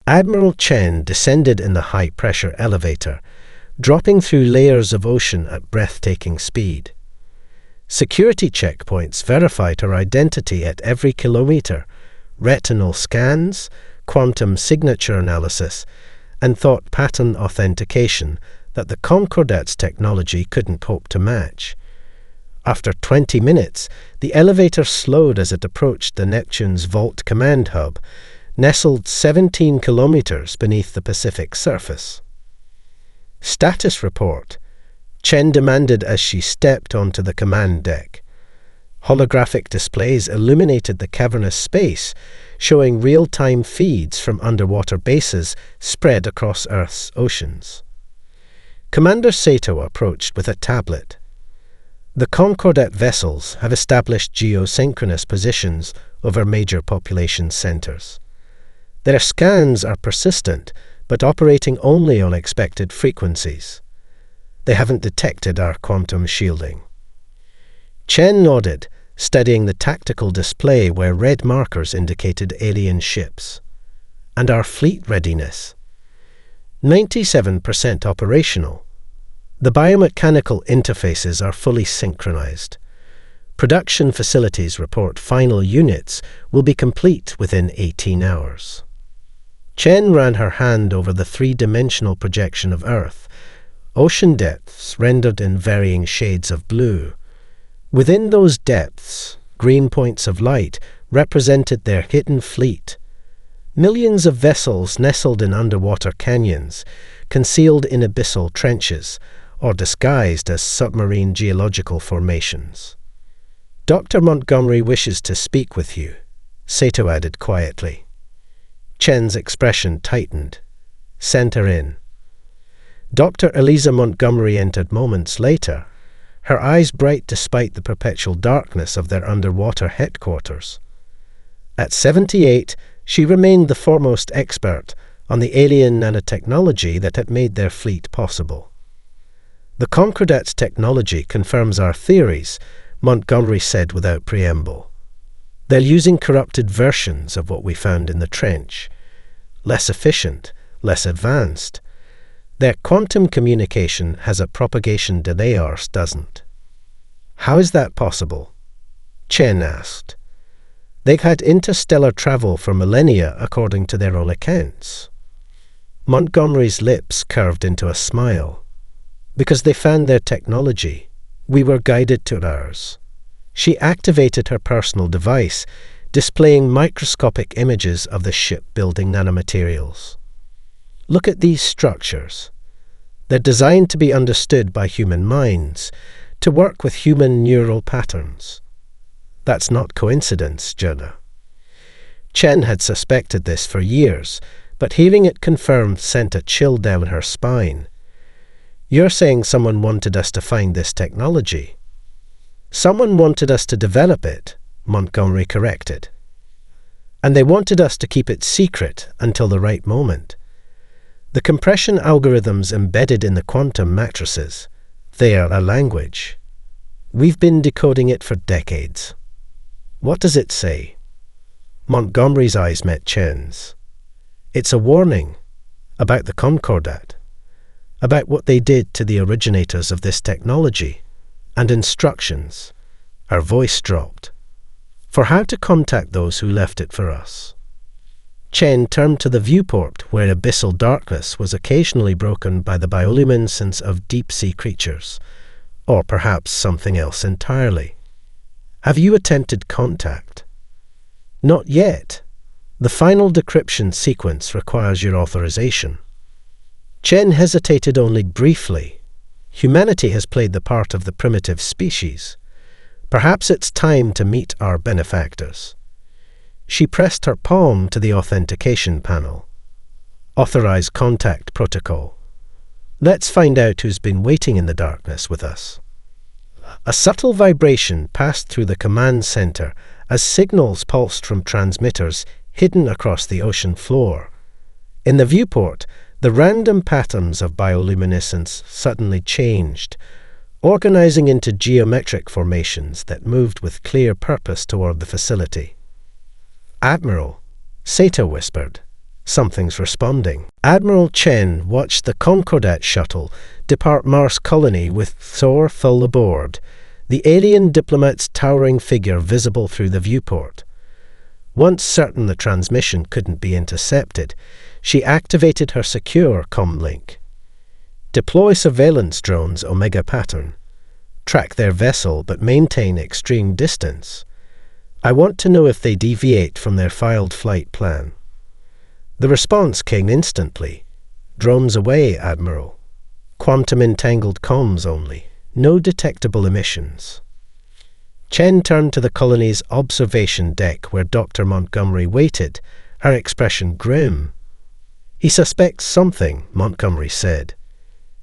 Admiral Chen descended in the high-pressure elevator, dropping through layers of ocean at breathtaking speed. Security checkpoints verified her identity at every kilometer, retinal scans, quantum signature analysis, and thought pattern authentication that the Concordat's technology couldn't hope to match. After 20 minutes, the elevator slowed as it approached the Neptune's Vault command hub, nestled 17 kilometers beneath the Pacific surface. Status report, Chen demanded as she stepped onto the command deck. Holographic displays illuminated the cavernous space, showing real-time feeds from underwater bases spread across Earth's oceans. Commander Sato approached with a tablet. The Concordat vessels have established geosynchronous positions over major population centers. Their scans are persistent, but operating only on expected frequencies. They haven't detected our quantum shielding. Chen nodded, studying the tactical display where red markers indicated alien ships. And our fleet readiness. 97% operational. The biomechanical interfaces are fully synchronized. Production facilities report final units will be complete within 18 hours. Chen ran her hand over the three-dimensional projection of Earth, ocean depths rendered in varying shades of blue. Within those depths, green points of light represented their hidden fleet. Millions of vessels nestled in underwater canyons, concealed in abyssal trenches, or disguised as submarine geological formations. Dr. Montgomery wishes to speak with you, Sato added quietly. Chen's expression tightened. Send her in. Dr. Eliza Montgomery entered moments later, her eyes bright despite the perpetual darkness of their underwater headquarters. At 78, she remained the foremost expert on the alien nanotechnology that had made their fleet possible. The Concordat's technology confirms our theories, Montgomery said without preamble. They're using corrupted versions of what we found in the trench. Less efficient, less advanced. Their quantum communication has a propagation delay ours doesn't. How is that possible? Chen asked. They've had interstellar travel for millennia according to their own accounts. Montgomery's lips curved into a smile. Because they found their technology, we were guided to ours. She activated her personal device, displaying microscopic images of the ship-building nanomaterials. Look at these structures. They're designed to be understood by human minds, to work with human neural patterns. That's not coincidence, Jonah. Chen had suspected this for years, but hearing it confirmed sent a chill down her spine. You're saying someone wanted us to find this technology. Someone wanted us to develop it, Montgomery corrected. And they wanted us to keep it secret until the right moment. The compression algorithms embedded in the quantum matrices, they are a language. We've been decoding it for decades. What does it say? Montgomery's eyes met Chen's. It's a warning about the Concordat, about what they did to the originators of this technology, and instructions. Her voice dropped. For how to contact those who left it for us. Chen turned to the viewport where abyssal darkness was occasionally broken by the bioluminescence of deep-sea creatures, or perhaps something else entirely. Have you attempted contact? Not yet. The final decryption sequence requires your authorization. Chen hesitated only briefly. Humanity has played the part of the primitive species. Perhaps it's time to meet our benefactors. She pressed her palm to the authentication panel. Authorize contact protocol. Let's find out who's been waiting in the darkness with us. A subtle vibration passed through the command center as signals pulsed from transmitters hidden across the ocean floor. In the viewport, the random patterns of bioluminescence suddenly changed, organizing into geometric formations that moved with clear purpose toward the facility. Admiral, Sato whispered, Something's responding. Admiral Chen watched the Concordat shuttle depart Mars colony with Thor full aboard, the alien diplomat's towering figure visible through the viewport. Once certain the transmission couldn't be intercepted, she activated her secure comlink. Deploy surveillance drones Omega pattern. Track their vessel but maintain extreme distance. I want to know if they deviate from their filed flight plan. The response came instantly. Drones away, Admiral. Quantum-entangled comms only. No detectable emissions. Chen turned to the colony's observation deck where Dr. Montgomery waited, her expression grim. He suspects something, Montgomery said.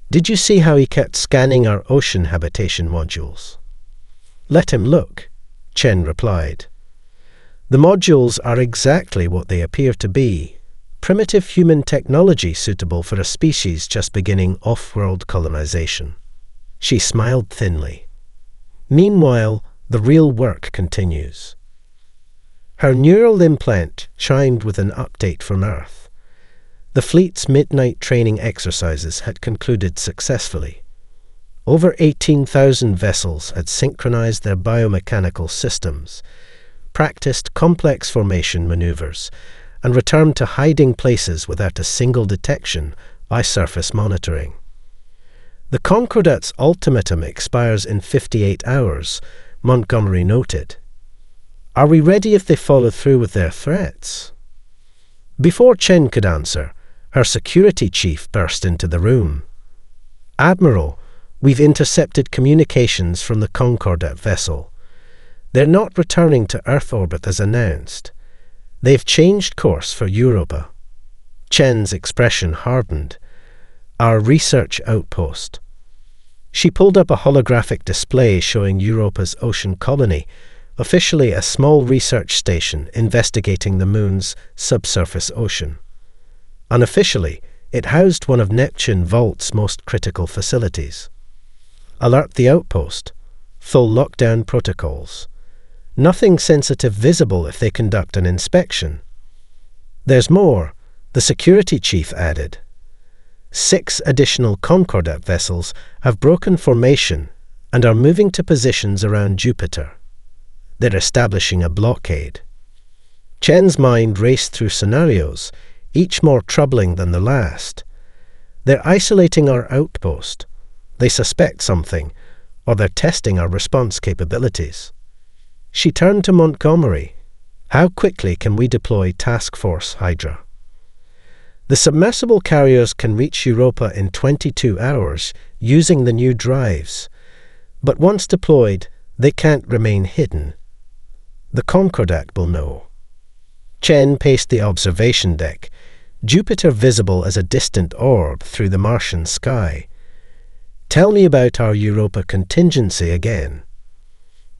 Did you see how he kept scanning our ocean habitation modules? Let him look, Chen replied. The modules are exactly what they appear to be. Primitive human technology suitable for a species just beginning off-world colonization. She smiled thinly. Meanwhile, the real work continues. Her neural implant chimed with an update from Earth. The fleet's midnight training exercises had concluded successfully. Over 18,000 vessels had synchronized their biomechanical systems, practiced complex formation maneuvers, and returned to hiding places without a single detection by surface monitoring. The Concordat's ultimatum expires in 58 hours, Montgomery noted. Are we ready if they follow through with their threats? Before Chen could answer, her security chief burst into the room. Admiral, we've intercepted communications from the Concordat vessel. They're not returning to Earth orbit as announced. They've changed course for Europa. Chen's expression hardened. Our research outpost. She pulled up a holographic display showing Europa's ocean colony, officially a small research station investigating the Moon's subsurface ocean. Unofficially, it housed one of Neptune Vault's most critical facilities. Alert the outpost. Full lockdown protocols. Nothing sensitive visible if they conduct an inspection. There's more, the security chief added. 6 additional Concordat vessels have broken formation and are moving to positions around Jupiter. They're establishing a blockade. Chen's mind raced through scenarios, each more troubling than the last. They're isolating our outpost. They suspect something, or they're testing our response capabilities. She turned to Montgomery. How quickly can we deploy Task Force Hydra? The submersible carriers can reach Europa in 22 hours using the new drives. But once deployed, they can't remain hidden. The Concordat will know. Chen paced the observation deck, Jupiter visible as a distant orb through the Martian sky. Tell me about our Europa contingency again.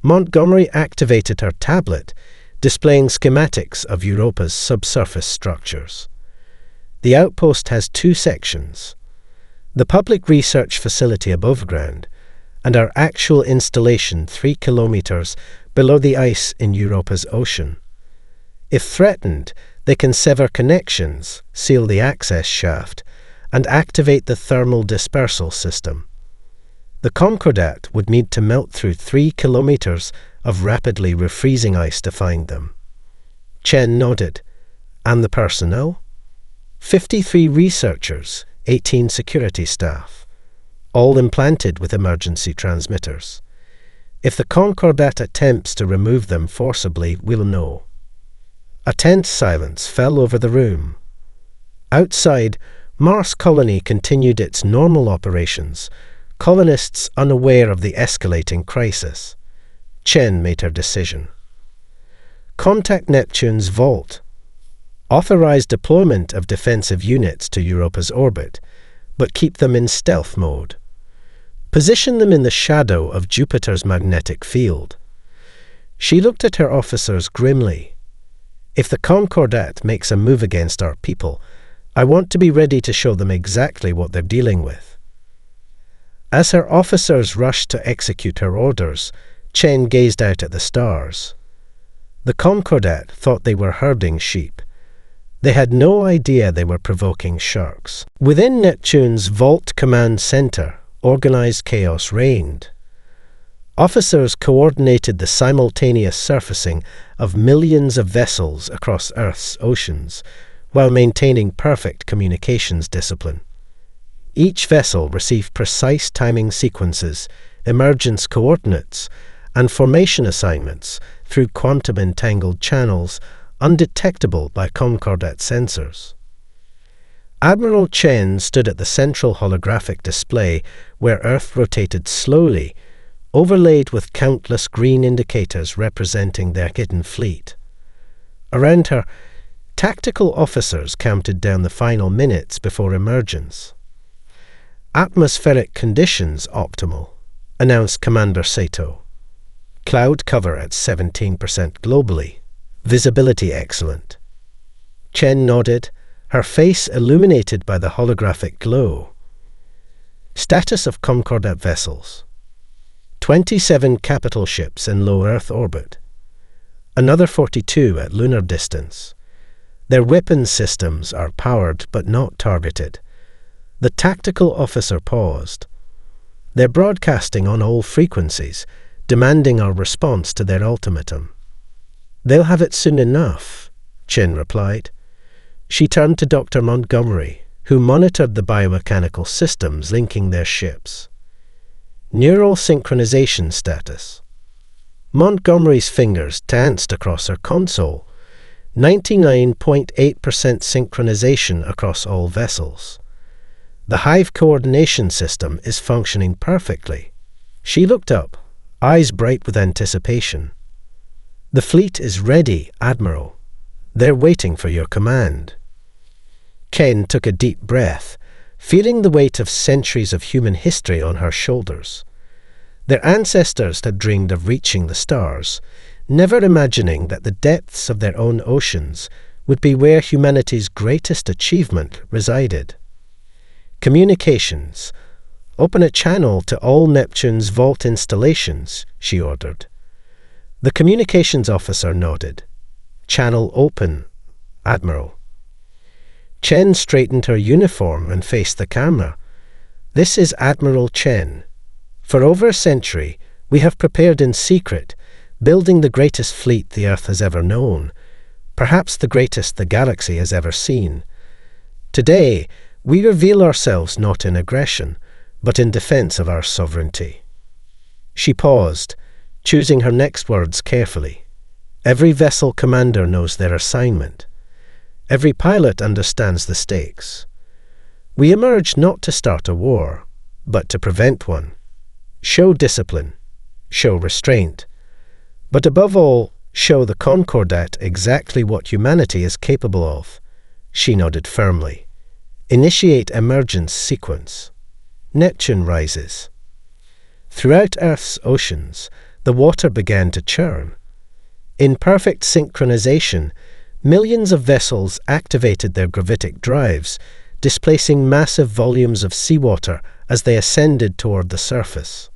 Montgomery activated her tablet, displaying schematics of Europa's subsurface structures. The outpost has 2 sections. The public research facility above ground, and our actual installation 3 kilometers below the ice in Europa's ocean. If threatened, they can sever connections, seal the access shaft, and activate the thermal dispersal system. The Concordat would need to melt through 3 kilometers of rapidly refreezing ice to find them. Chen nodded. And the personnel? 53 researchers, 18 security staff, all implanted with emergency transmitters. If the Concordat attempts to remove them forcibly, we'll know. A tense silence fell over the room. Outside, Mars Colony continued its normal operations, colonists unaware of the escalating crisis. Chen made her decision. Contact Neptune's vault. Authorize deployment of defensive units to Europa's orbit, but keep them in stealth mode. Position them in the shadow of Jupiter's magnetic field. She looked at her officers grimly. If the Concordat makes a move against our people, I want to be ready to show them exactly what they're dealing with. As her officers rushed to execute her orders, Chen gazed out at the stars. The Concordat thought they were herding sheep. They had no idea they were provoking sharks. Within Neptune's Vault Command Center, organized chaos reigned. Officers coordinated the simultaneous surfacing of millions of vessels across Earth's oceans, while maintaining perfect communications discipline. Each vessel received precise timing sequences, emergence coordinates, and formation assignments through quantum-entangled channels undetectable by Concordat sensors. Admiral Chen stood at the central holographic display where Earth rotated slowly, overlaid with countless green indicators representing their hidden fleet. Around her, tactical officers counted down the final minutes before emergence. Atmospheric conditions optimal, announced Commander Sato. Cloud cover at 17% globally. Visibility excellent. Chen nodded, her face illuminated by the holographic glow. Status of Concordat vessels. 27 capital ships in low Earth orbit. Another 42 at lunar distance. Their weapons systems are powered but not targeted. The tactical officer paused. They're broadcasting on all frequencies, demanding our response to their ultimatum. They'll have it soon enough, Chen replied. She turned to Dr. Montgomery, who monitored the biomechanical systems linking their ships. Neural synchronization status. Montgomery's fingers danced across her console. 99.8% synchronization across all vessels. The hive coordination system is functioning perfectly. She looked up, eyes bright with anticipation. The fleet is ready, Admiral. They're waiting for your command. Ken took a deep breath, feeling the weight of centuries of human history on her shoulders. Their ancestors had dreamed of reaching the stars, never imagining that the depths of their own oceans would be where humanity's greatest achievement resided. Communications. Open a channel to all Neptune's vault installations, she ordered. The communications officer nodded. Channel open, Admiral. Chen straightened her uniform and faced the camera. This is Admiral Chen. For over a century, we have prepared in secret, building the greatest fleet the Earth has ever known, perhaps the greatest the galaxy has ever seen. Today, we reveal ourselves not in aggression, but in defense of our sovereignty. She paused, choosing her next words carefully. Every vessel commander knows their assignment. Every pilot understands the stakes. We emerge not to start a war, but to prevent one. Show discipline, show restraint, but above all, show the Concordat exactly what humanity is capable of. She nodded firmly. Initiate emergence sequence. Neptune rises. Throughout Earth's oceans, the water began to churn. In perfect synchronization, millions of vessels activated their gravitic drives, displacing massive volumes of seawater as they ascended toward the surface.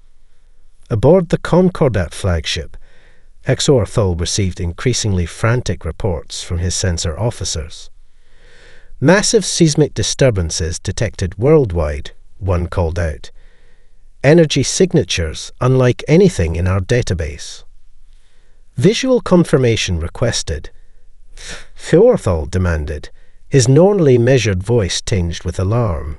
Aboard the Concordat flagship, Exorthal received increasingly frantic reports from his sensor officers. Massive seismic disturbances detected worldwide, one called out. Energy signatures unlike anything in our database. Visual confirmation requested. Fjorthal demanded, his normally measured voice tinged with alarm.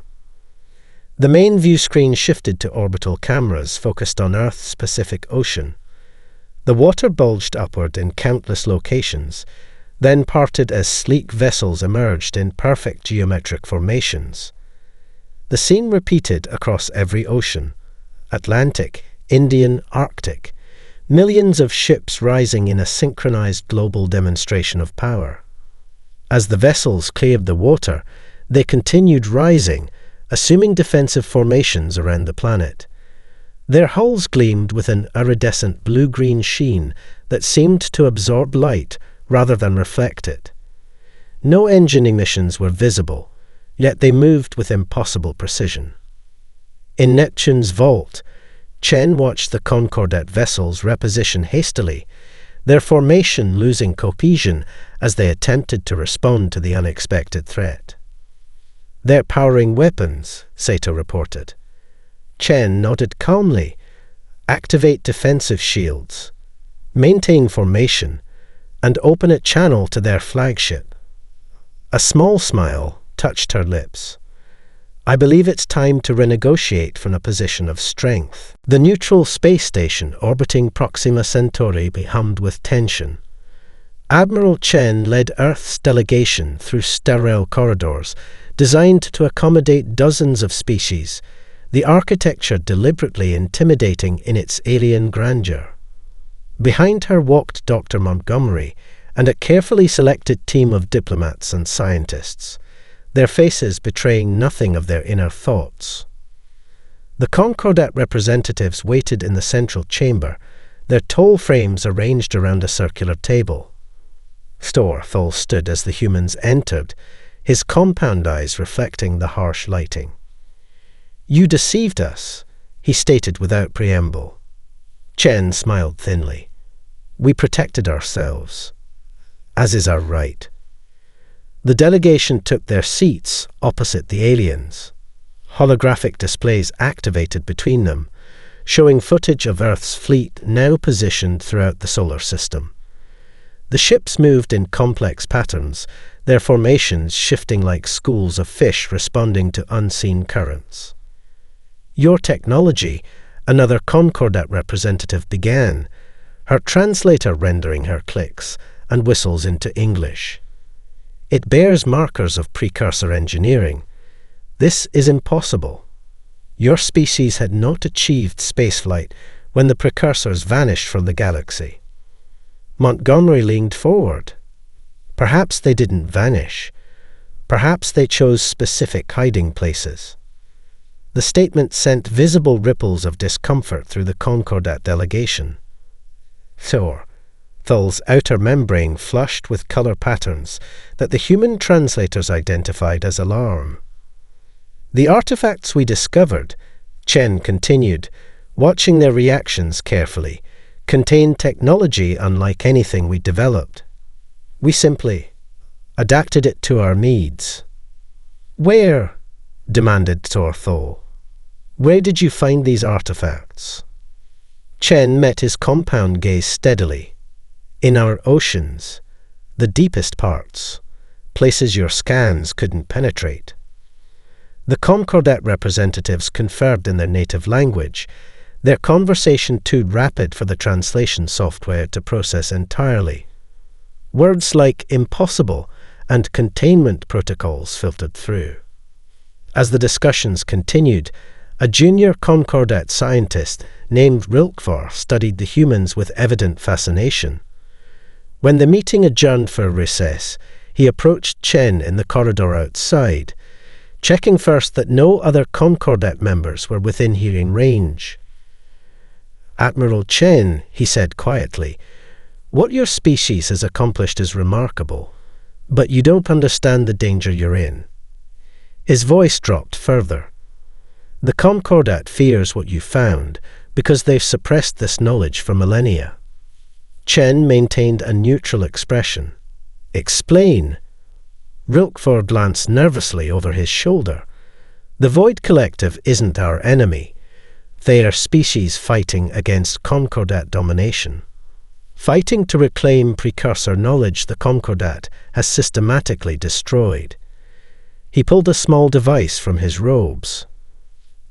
The main view screen shifted to orbital cameras focused on Earth's Pacific Ocean. The water bulged upward in countless locations, then parted as sleek vessels emerged in perfect geometric formations. The scene repeated across every ocean: Atlantic, Indian, Arctic, millions of ships rising in a synchronized global demonstration of power. As the vessels cleared the water, they continued rising, assuming defensive formations around the planet. Their hulls gleamed with an iridescent blue-green sheen that seemed to absorb light rather than reflect it. No engine emissions were visible, yet they moved with impossible precision. In Neptune's vault, Chen watched the Concordat vessels reposition hastily, their formation losing cohesion as they attempted to respond to the unexpected threat. "They're powering weapons," Sato reported. Chen nodded calmly. "Activate defensive shields, maintain formation, and open a channel to their flagship." A small smile touched her lips. "I believe it's time to renegotiate from a position of strength." The neutral space station orbiting Proxima Centauri hummed with tension. Admiral Chen led Earth's delegation through sterile corridors designed to accommodate dozens of species, the architecture deliberately intimidating in its alien grandeur. Behind her walked Dr. Montgomery and a carefully selected team of diplomats and scientists, their faces betraying nothing of their inner thoughts. The Concordat representatives waited in the central chamber, their tall frames arranged around a circular table. Thol stood as the humans entered, his compound eyes reflecting the harsh lighting. "You deceived us," he stated without preamble. Chen smiled thinly. "We protected ourselves, as is our right." The delegation took their seats opposite the aliens. Holographic displays activated between them, showing footage of Earth's fleet now positioned throughout the solar system. The ships moved in complex patterns, their formations shifting like schools of fish responding to unseen currents. "Your technology," another Concordat representative began, her translator rendering her clicks and whistles into English. "It bears markers of precursor engineering. This is impossible. Your species had not achieved spaceflight when the precursors vanished from the galaxy." Montgomery leaned forward. "Perhaps they didn't vanish. Perhaps they chose specific hiding places." The statement sent visible ripples of discomfort through the Concordat delegation. Thol's outer membrane flushed with color patterns that the human translators identified as alarm. "The artifacts we discovered," Chen continued, watching their reactions carefully, "contain technology unlike anything we developed. We simply adapted it to our needs." "Where?" demanded Thol. "Where did you find these artifacts?" Chen met his compound gaze steadily. "In our oceans, the deepest parts, places your scans couldn't penetrate." The Concordat representatives conferred in their native language, their conversation too rapid for the translation software to process entirely. Words like impossible and containment protocols filtered through. As the discussions continued, a junior Concordat scientist named Rilkvar studied the humans with evident fascination. When the meeting adjourned for a recess, he approached Chen in the corridor outside, checking first that no other Concordat members were within hearing range. "Admiral Chen," he said quietly, "what your species has accomplished is remarkable, but you don't understand the danger you're in." His voice dropped further. "The Concordat fears what you found because they've suppressed this knowledge for millennia." Chen maintained a neutral expression. "Explain." Rilkvar glanced nervously over his shoulder. "The Void Collective isn't our enemy. They are species fighting against Concordat domination. Fighting to reclaim precursor knowledge the Concordat has systematically destroyed." He pulled a small device from his robes.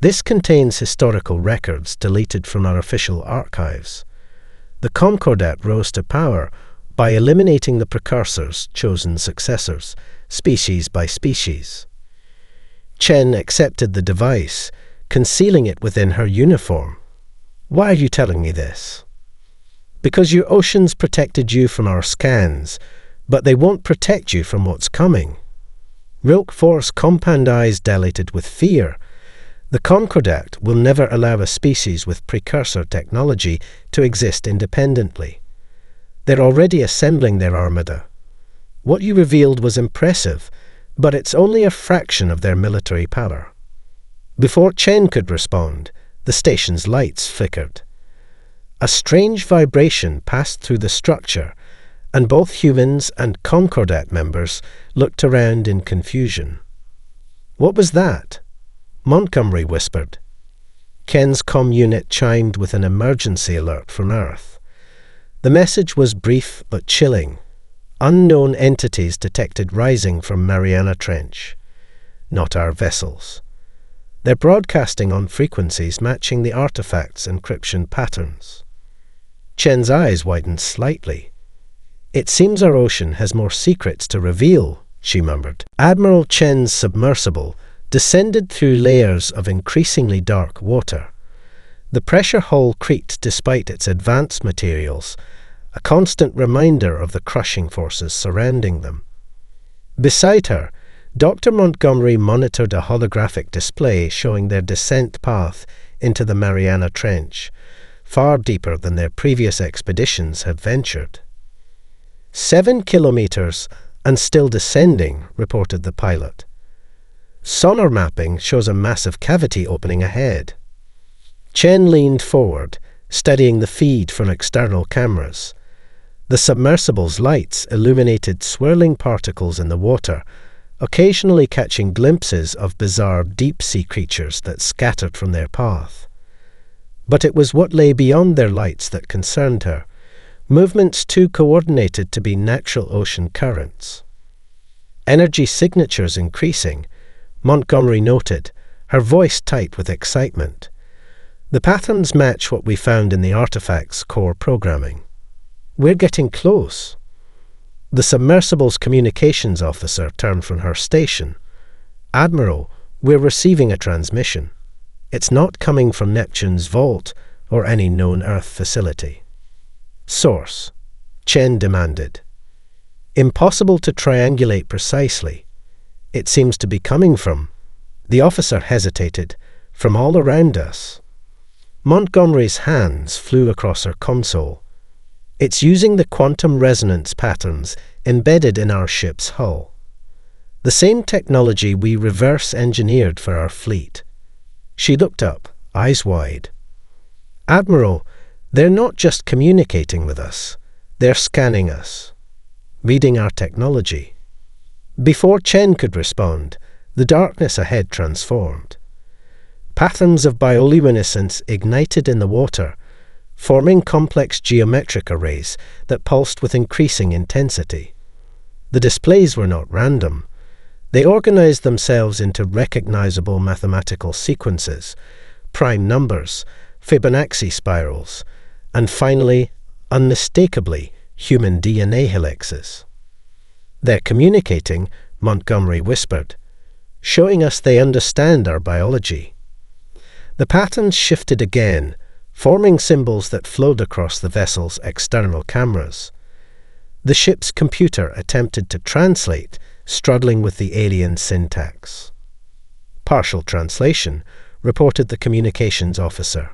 "This contains historical records deleted from our official archives. The Concordat rose to power by eliminating the precursors' chosen successors, species by species." Chen accepted the device, concealing it within her uniform. "Why are you telling me this?" "Because your oceans protected you from our scans, but they won't protect you from what's coming." Rilkvar's compound eyes dilated with fear. The Concordat will never allow a species with precursor technology to exist independently. They're already assembling their armada. What you revealed was impressive, but it's only a fraction of their military power. Before Chen could respond, the station's lights flickered. A strange vibration passed through the structure, and both humans and Concordat members looked around in confusion. "What was that?" Montgomery whispered. Ken's comm unit chimed with an emergency alert from Earth. The message was brief but chilling. Unknown entities detected rising from Mariana Trench. Not our vessels. They're broadcasting on frequencies matching the artifact's encryption patterns. Chen's eyes widened slightly. "It seems our ocean has more secrets to reveal," she murmured. Admiral Chen's submersible descended through layers of increasingly dark water. The pressure hull creaked despite its advanced materials, a constant reminder of the crushing forces surrounding them. Beside her, Dr. Montgomery monitored a holographic display showing their descent path into the Mariana Trench, far deeper than their previous expeditions had ventured. 7 kilometers and still descending, reported the pilot. Sonar mapping shows a massive cavity opening ahead. Chen leaned forward, studying the feed from external cameras. The submersible's lights illuminated swirling particles in the water, occasionally catching glimpses of bizarre deep-sea creatures that scattered from their path. But it was what lay beyond their lights that concerned her, movements too coordinated to be natural ocean currents. Energy signatures increasing, Montgomery noted, her voice tight with excitement. The patterns match what we found in the artifact's core programming. "We're getting close." The submersible's communications officer turned from her station. "Admiral, we're receiving a transmission. It's not coming from Neptune's vault or any known Earth facility." "Source," Chen demanded. "Impossible to triangulate precisely. It seems to be coming from—" The officer hesitated. "From all around us." Montgomery's hands flew across her console. "It's using the quantum resonance patterns embedded in our ship's hull. The same technology we reverse-engineered for our fleet." She looked up, eyes wide. "Admiral, they're not just communicating with us. They're scanning us, reading our technology." Before Chen could respond, the darkness ahead transformed. Patterns of bioluminescence ignited in the water, forming complex geometric arrays that pulsed with increasing intensity. The displays were not random. They organized themselves into recognizable mathematical sequences, prime numbers, Fibonacci spirals, and finally, unmistakably, human DNA helices. "They're communicating," Montgomery whispered, "showing us they understand our biology." The patterns shifted again, forming symbols that flowed across the vessel's external cameras. The ship's computer attempted to translate, struggling with the alien syntax. "Partial translation," reported the communications officer.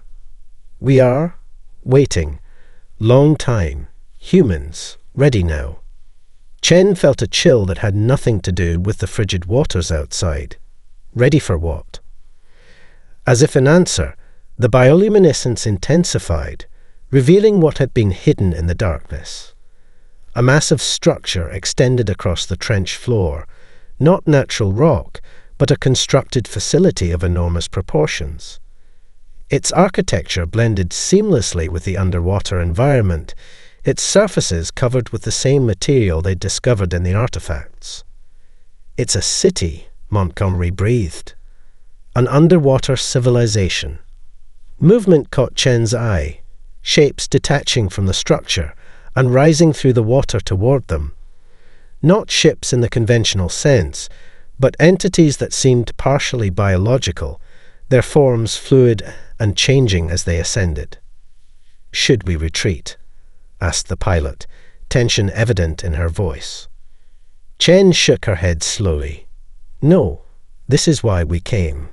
"We are waiting. Long time. Humans. Ready now." Chen felt a chill that had nothing to do with the frigid waters outside. Ready for what? As if in answer, the bioluminescence intensified, revealing what had been hidden in the darkness. A massive structure extended across the trench floor, not natural rock, but a constructed facility of enormous proportions. Its architecture blended seamlessly with the underwater environment, its surfaces covered with the same material they'd discovered in the artifacts. "It's a city," Montgomery breathed. "An underwater civilization." Movement caught Chen's eye, shapes detaching from the structure and rising through the water toward them. Not ships in the conventional sense, but entities that seemed partially biological, their forms fluid and changing as they ascended. "Should we retreat?" asked the pilot, tension evident in her voice. Chen shook her head slowly. "No, this is why we came."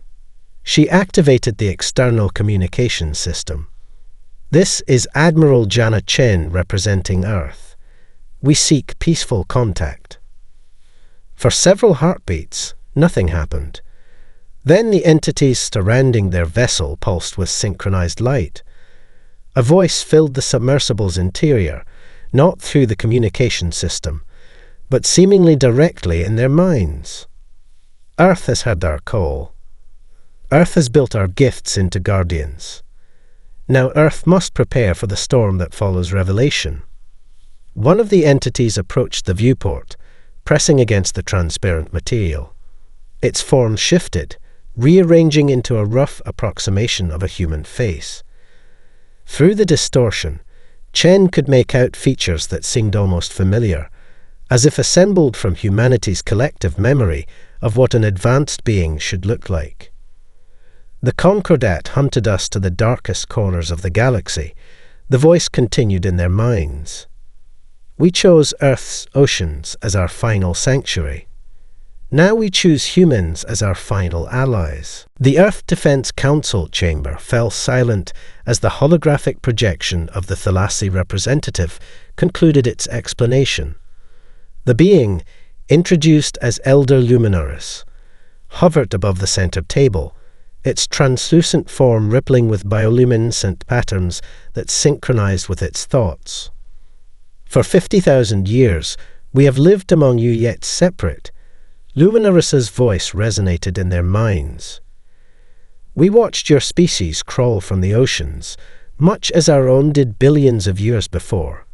She activated the external communication system. "This is Admiral Jana Chen representing Earth. We seek peaceful contact." For several heartbeats, nothing happened. Then the entities surrounding their vessel pulsed with synchronized light. A voice filled the submersible's interior, not through the communication system, but seemingly directly in their minds. Earth has heard our call. Earth has built our gifts into guardians. Now Earth must prepare for the storm that follows revelation. One of the entities approached the viewport, pressing against the transparent material. Its form shifted, rearranging into a rough approximation of a human face. Through the distortion, Chen could make out features that seemed almost familiar, as if assembled from humanity's collective memory of what an advanced being should look like. The Concordat hunted us to the darkest corners of the galaxy. The voice continued in their minds. We chose Earth's oceans as our final sanctuary. Now we choose humans as our final allies. The Earth Defense Council chamber fell silent as the holographic projection of the Thalassy representative concluded its explanation. The being, introduced as Elder Luminaris, hovered above the center table, its translucent form rippling with bioluminescent patterns that synchronized with its thoughts. For 50,000 years, we have lived among you yet separate. Luminaris's voice resonated in their minds. We watched your species crawl from the oceans, much as our own did billions of years before.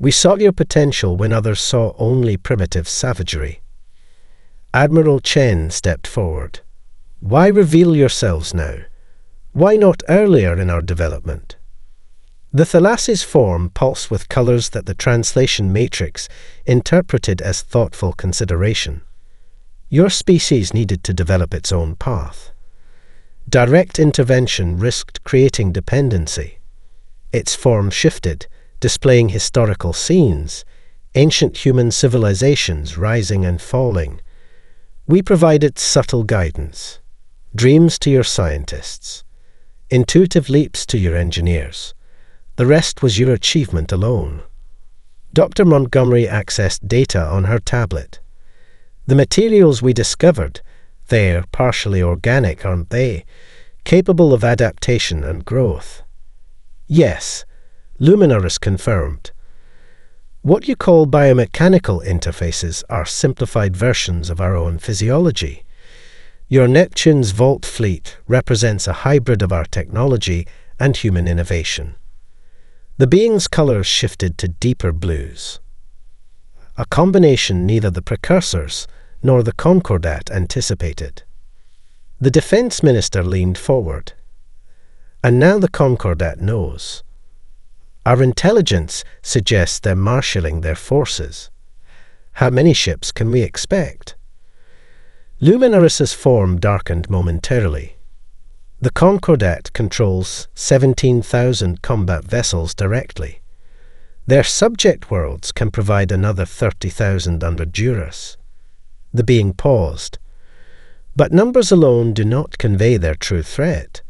We saw your potential when others saw only primitive savagery. Admiral Chen stepped forward. Why reveal yourselves now? Why not earlier in our development? The Thalassy's form pulsed with colors that the translation matrix interpreted as thoughtful consideration. Your species needed to develop its own path. Direct intervention risked creating dependency. Its form shifted, displaying historical scenes, ancient human civilizations rising and falling. We provided subtle guidance, dreams to your scientists, intuitive leaps to your engineers. The rest was your achievement alone. Dr. Montgomery accessed data on her tablet. The materials we discovered, they're partially organic, aren't they? Capable of adaptation and growth. Yes, Luminaris confirmed. What you call biomechanical interfaces are simplified versions of our own physiology. Your Neptune's Vault fleet represents a hybrid of our technology and human innovation. The being's colors shifted to deeper blues, a combination neither the precursors nor the Concordat anticipated. The defense minister leaned forward. And now the Concordat knows. Our intelligence suggests they're marshalling their forces. How many ships can we expect? Luminaris's form darkened momentarily. The Concordat controls 17,000 combat vessels directly. Their subject worlds can provide another 30,000 under Duras. The being paused. But numbers alone do not convey their true threat.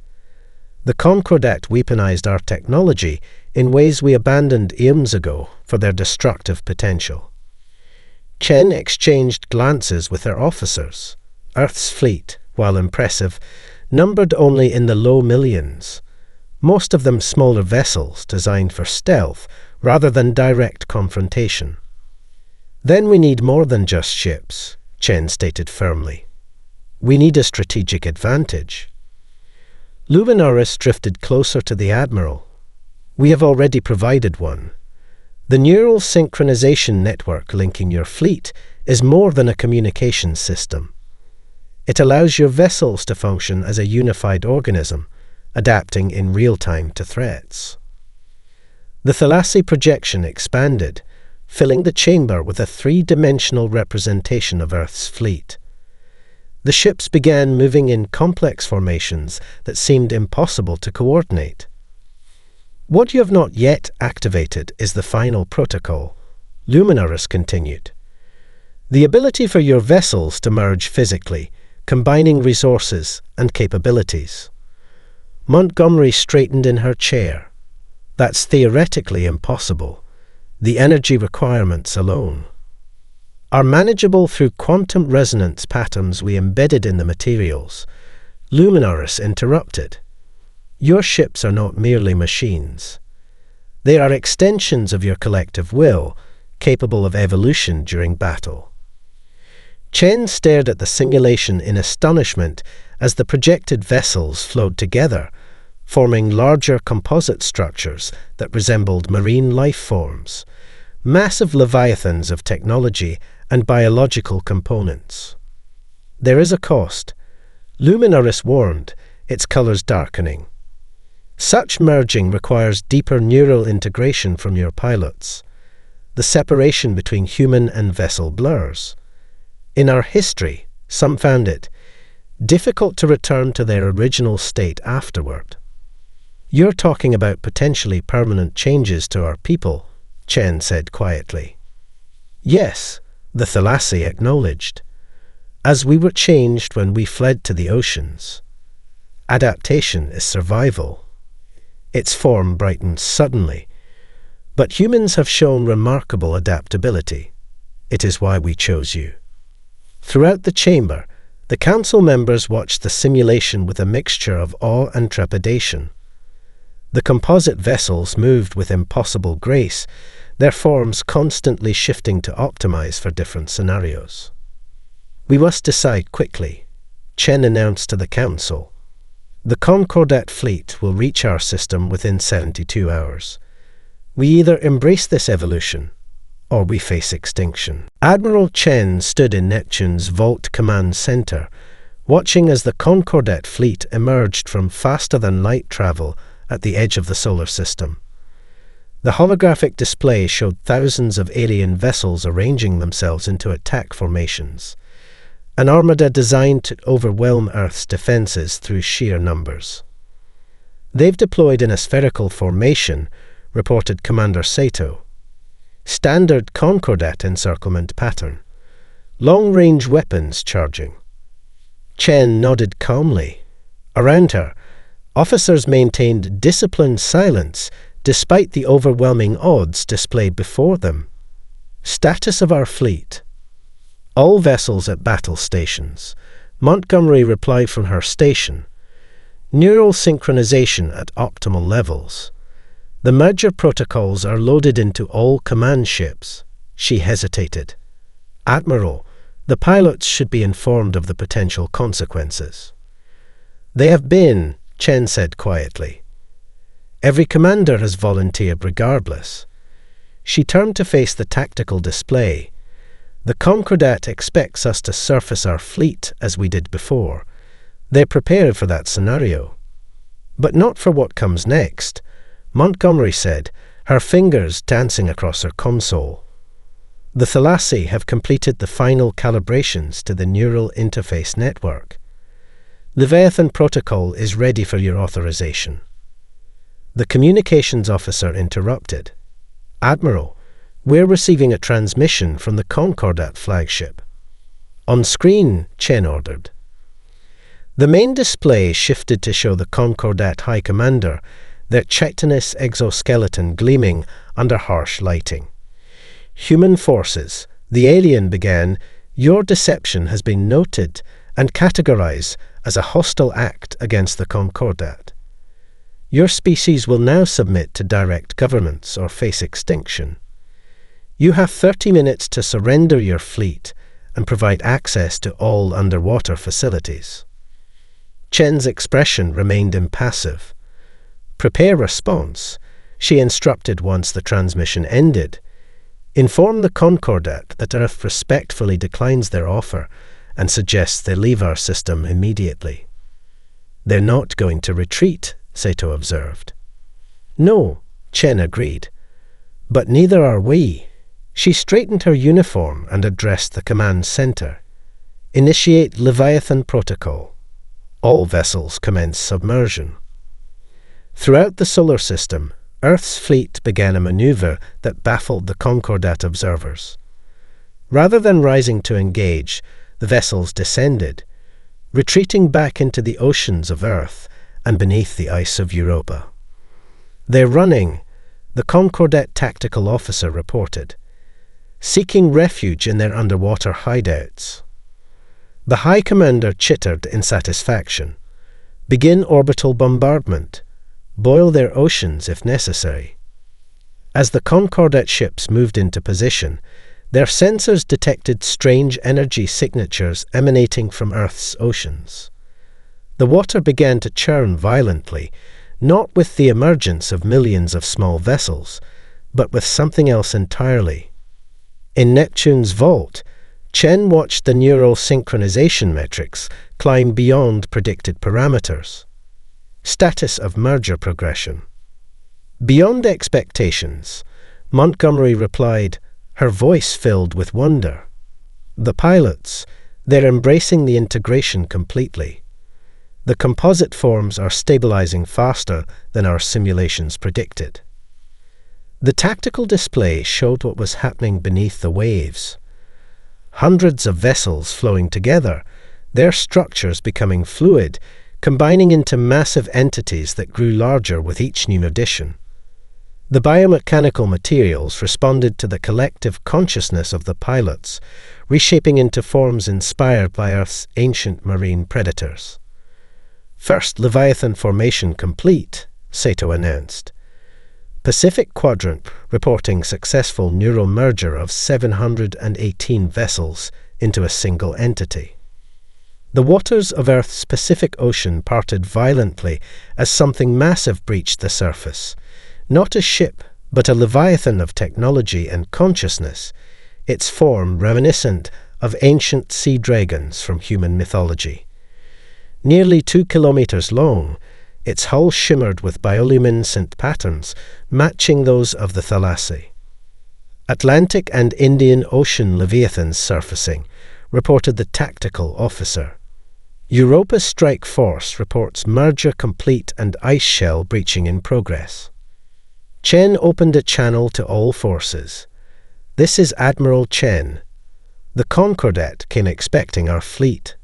The Concordat weaponized our technology in ways we abandoned eons ago for their destructive potential. Chen exchanged glances with her officers. Earth's fleet, while impressive, numbered only in the low millions, most of them smaller vessels designed for stealth rather than direct confrontation. Then we need more than just ships, Chen stated firmly. We need a strategic advantage. Luminaris drifted closer to the Admiral. We have already provided one. The neural synchronization network linking your fleet is more than a communication system. It allows your vessels to function as a unified organism, adapting in real time to threats. The Thalassy projection expanded, filling the chamber with a three-dimensional representation of Earth's fleet. The ships began moving in complex formations that seemed impossible to coordinate. What you have not yet activated is the final protocol, Luminaris continued. The ability for your vessels to merge physically, combining resources and capabilities. Montgomery straightened in her chair. That's theoretically impossible. The energy requirements alone are manageable through quantum resonance patterns we embedded in the materials. Luminaris interrupted. Your ships are not merely machines. They are extensions of your collective will, capable of evolution during battle. Chen stared at the simulation in astonishment as the projected vessels flowed together, forming larger composite structures that resembled marine life forms, massive leviathans of technology and biological components. There is a cost. Luminaris warned, its colors darkening. Such merging requires deeper neural integration from your pilots. The separation between human and vessel blurs. In our history, some found it difficult to return to their original state afterward. You're talking about potentially permanent changes to our people, Chen said quietly. Yes, the Thalassa acknowledged. As we were changed when we fled to the oceans. Adaptation is survival. Its form brightens suddenly. But humans have shown remarkable adaptability. It is why we chose you. Throughout the chamber, the council members watched the simulation with a mixture of awe and trepidation. The composite vessels moved with impossible grace, their forms constantly shifting to optimize for different scenarios. We must decide quickly, Chen announced to the council. The Concordat fleet will reach our system within 72 hours. We either embrace this evolution, or we face extinction. Admiral Chen stood in Neptune's Vault Command Center, watching as the Concordat fleet emerged from faster-than-light travel at the edge of the solar system. The holographic display showed thousands of alien vessels arranging themselves into attack formations, an armada designed to overwhelm Earth's defenses through sheer numbers. They've deployed in a spherical formation, reported Commander Sato. Standard Concordat encirclement pattern. Long-range weapons charging. Chen nodded calmly. Around her, officers maintained disciplined silence despite the overwhelming odds displayed before them. Status of our fleet. All vessels at battle stations. Montgomery replied from her station. Neural synchronization at optimal levels. The merger protocols are loaded into all command ships. She hesitated. Admiral, the pilots should be informed of the potential consequences. They have been, Chen said quietly. Every commander has volunteered regardless. She turned to face the tactical display. The Concordat expects us to surface our fleet as we did before. They're prepared for that scenario. But not for what comes next, Montgomery said, her fingers dancing across her console. The Thalassa have completed the final calibrations to the neural interface network. Leviathan protocol is ready for your authorization. The communications officer interrupted. Admiral, we're receiving a transmission from the Concordat flagship. On screen, Chen ordered. The main display shifted to show the Concordat High Commander, their chitinous exoskeleton gleaming under harsh lighting. Human forces, the alien began, your deception has been noted and categorized as a hostile act against the Concordat. Your species will now submit to direct governments or face extinction. You have 30 minutes to surrender your fleet and provide access to all underwater facilities. Chen's expression remained impassive. Prepare response, she instructed once the transmission ended. Inform the Concordat that Earth respectfully declines their offer and suggests they leave our system immediately. They're not going to retreat, Sato observed. No, Chen agreed. But neither are we. She straightened her uniform and addressed the command center. Initiate Leviathan protocol. All vessels commence submersion. Throughout the solar system, Earth's fleet began a maneuver that baffled the Concordat observers. Rather than rising to engage, the vessels descended, retreating back into the oceans of Earth and beneath the ice of Europa. They're running, the Concordat tactical officer reported, seeking refuge in their underwater hideouts. The High Commander chittered in satisfaction. Begin orbital bombardment, boil their oceans if necessary. As the Concordat ships moved into position, their sensors detected strange energy signatures emanating from Earth's oceans. The water began to churn violently, not with the emergence of millions of small vessels, but with something else entirely. In Neptune's vault, Chen watched the neural synchronization metrics climb beyond predicted parameters. Status of merger progression. Beyond expectations, Montgomery replied, her voice filled with wonder. The pilots, they're embracing the integration completely. The composite forms are stabilizing faster than our simulations predicted. The tactical display showed what was happening beneath the waves. Hundreds of vessels flowing together, their structures becoming fluid, combining into massive entities that grew larger with each new addition. The biomechanical materials responded to the collective consciousness of the pilots, reshaping into forms inspired by Earth's ancient marine predators. First Leviathan formation complete, Sato announced. Pacific Quadrant reporting successful neural merger of 718 vessels into a single entity. The waters of Earth's Pacific Ocean parted violently as something massive breached the surface. Not a ship, but a leviathan of technology and consciousness, its form reminiscent of ancient sea dragons from human mythology. Nearly 2 kilometers long, its hull shimmered with bioluminescent patterns matching those of the Thalassi. Atlantic and Indian Ocean leviathans surfacing, reported the tactical officer. Europa's strike force reports merger complete and ice shell breaching in progress. Chen opened a channel to all forces. This is Admiral Chen. The Concordat came expecting our fleet.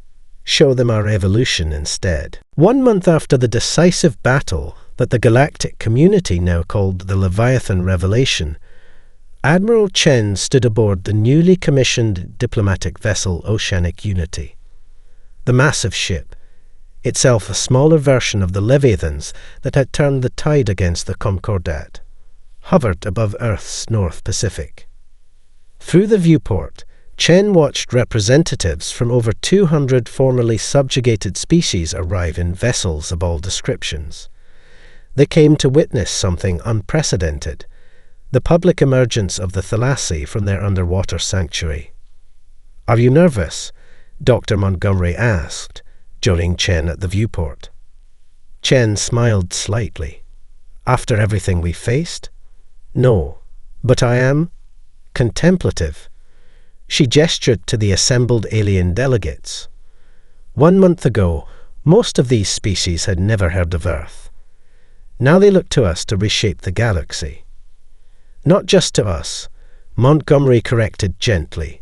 Show them our evolution instead. 1 month after the decisive battle that the Galactic community now called the Leviathan Revelation, Admiral Chen stood aboard the newly commissioned diplomatic vessel Oceanic Unity. The massive ship, itself a smaller version of the Leviathans that had turned the tide against the Concordat, hovered above Earth's North Pacific. Through the viewport, Chen watched representatives from over 200 formerly subjugated species arrive in vessels of all descriptions. They came to witness something unprecedented, the public emergence of the Thalassi from their underwater sanctuary. "Are you nervous?" Dr. Montgomery asked, joining Chen at the viewport. Chen smiled slightly. "After everything we faced? No, but I am contemplative." She gestured to the assembled alien delegates. 1 month ago, most of these species had never heard of Earth. Now they look to us to reshape the galaxy. Not just to us, Montgomery corrected gently.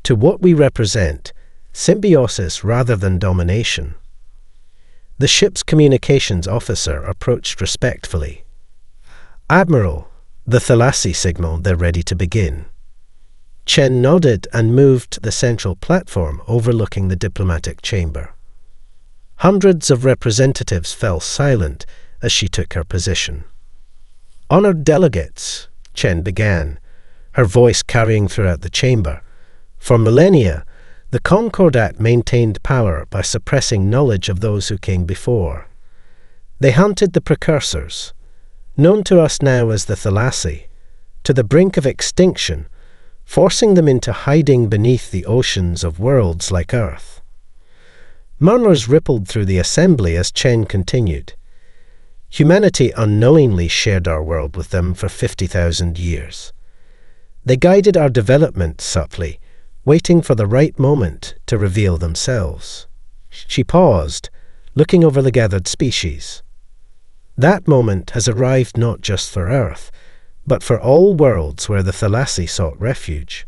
To what we represent, symbiosis rather than domination. The ship's communications officer approached respectfully. "Admiral," the Thalassi signaled they're ready to begin. Chen nodded and moved to the central platform overlooking the diplomatic chamber. Hundreds of representatives fell silent as she took her position. "Honored delegates," Chen began, her voice carrying throughout the chamber. "For millennia, the Concordat maintained power by suppressing knowledge of those who came before. They hunted the precursors, known to us now as the Thalassi, to the brink of extinction, forcing them into hiding beneath the oceans of worlds like Earth." Murmurs rippled through the assembly as Chen continued. "Humanity unknowingly shared our world with them for 50,000 years. They guided our development subtly, waiting for the right moment to reveal themselves." She paused, looking over the gathered species. "That moment has arrived not just for Earth, but for all worlds where the Thalassi sought refuge."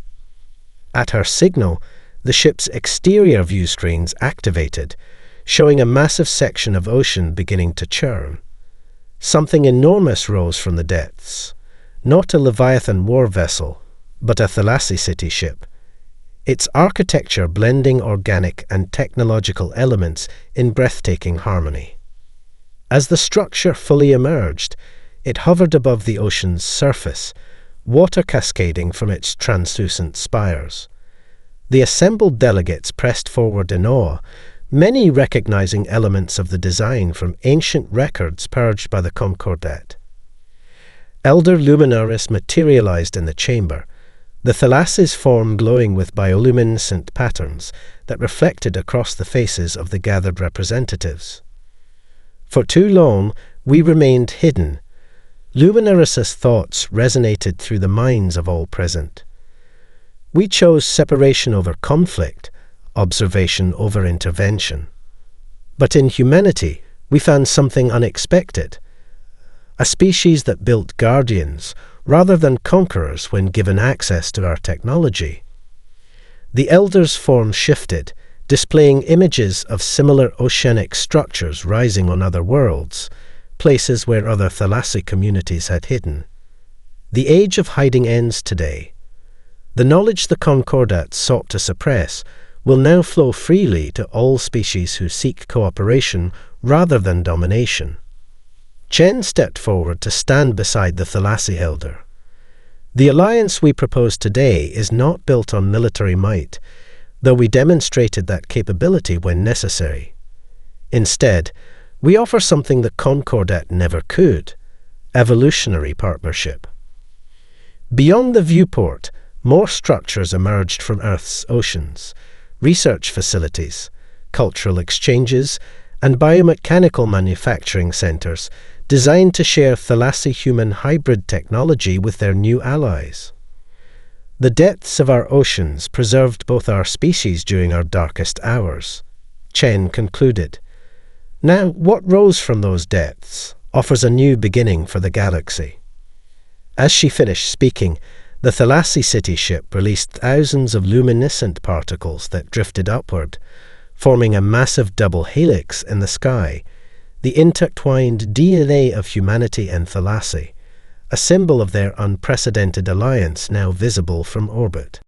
At her signal, the ship's exterior view screens activated, showing a massive section of ocean beginning to churn. Something enormous rose from the depths, not a Leviathan war vessel, but a Thalassi city ship, its architecture blending organic and technological elements in breathtaking harmony. As the structure fully emerged, it hovered above the ocean's surface, water cascading from its translucent spires. The assembled delegates pressed forward in awe, many recognizing elements of the design from ancient records purged by the Concordat. Elder Luminaris materialized in the chamber, the thalasses' form glowing with bioluminescent patterns that reflected across the faces of the gathered representatives. For too long, we remained hidden. Luminaris' thoughts resonated through the minds of all present. We chose separation over conflict, observation over intervention. But in humanity, we found something unexpected. A species that built guardians rather than conquerors when given access to our technology. The Elders' form shifted, displaying images of similar oceanic structures rising on other worlds, places where other thalassi communities had hidden. The age of hiding ends today. The knowledge the Concordats sought to suppress will now flow freely to all species who seek cooperation rather than domination. Chen stepped forward to stand beside the Thalassi Elder. The alliance we propose today is not built on military might, though we demonstrated that capability when necessary. Instead, we offer something the Concordat never could: evolutionary partnership. Beyond the viewport, more structures emerged from Earth's oceans: research facilities, cultural exchanges, and biomechanical manufacturing centers designed to share Thalassi-human hybrid technology with their new allies. The depths of our oceans preserved both our species during our darkest hours, Chen concluded. Now, what rose from those depths offers a new beginning for the galaxy. As she finished speaking, the Thalassi city ship released thousands of luminescent particles that drifted upward, forming a massive double helix in the sky, the intertwined DNA of humanity and Thalassi, a symbol of their unprecedented alliance now visible from orbit.